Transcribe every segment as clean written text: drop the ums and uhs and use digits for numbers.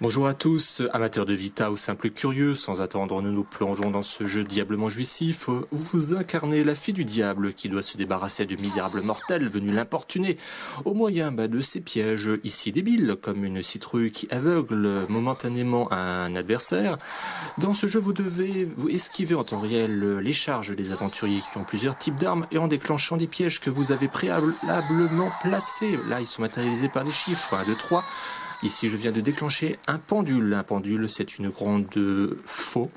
Bonjour à tous, amateurs de Vita ou simples curieux, sans attendre nous nous plongeons dans ce jeu diablement jouissif où vous incarnez la fille du diable qui doit se débarrasser de misérables mortels venus l'importuner au moyen de ces pièges ici débiles comme une citrouille qui aveugle momentanément un adversaire. Dans ce jeu vous devez vous esquiver en temps réel les charges des aventuriers qui ont plusieurs types d'armes et en déclenchant des pièges que vous avez préalablement placés. Là ils sont matérialisés par des chiffres 1, 2, 3. Ici, je viens de déclencher un pendule. Un pendule, c'est une grande faux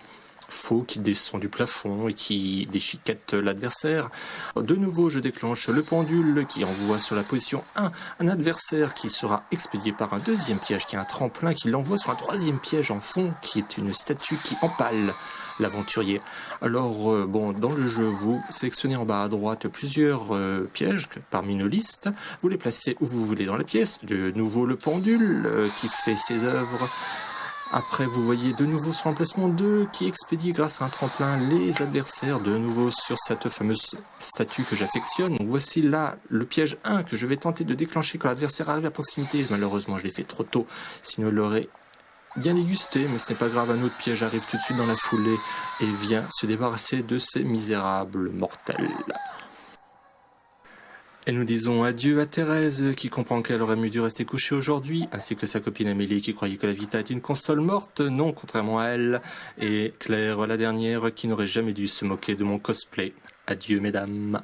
qui descend du plafond et qui déchiquette l'adversaire. De nouveau, je déclenche le pendule qui envoie sur la position 1 un adversaire qui sera expédié par un deuxième piège qui est un tremplin qui l'envoie sur un troisième piège en fond qui est une statue qui empale l'aventurier. Alors, dans le jeu, vous sélectionnez en bas à droite plusieurs pièges parmi une liste. Vous les placez où vous voulez dans la pièce. De nouveau, le pendule qui fait ses œuvres. Après, vous voyez de nouveau sur l'emplacement 2 qui expédie grâce à un tremplin les adversaires de nouveau sur cette fameuse statue que j'affectionne. Donc voici là le piège 1 que je vais tenter de déclencher quand l'adversaire arrive à proximité. Malheureusement, je l'ai fait trop tôt, sinon il l'aurait bien dégusté, mais ce n'est pas grave, un autre piège arrive tout de suite dans la foulée et vient se débarrasser de ces misérables mortels. Et nous disons adieu à Thérèse qui comprend qu'elle aurait mieux dû rester couchée aujourd'hui, ainsi que sa copine Amélie qui croyait que la Vita était une console morte, non contrairement à elle, et Claire la dernière qui n'aurait jamais dû se moquer de mon cosplay. Adieu mesdames.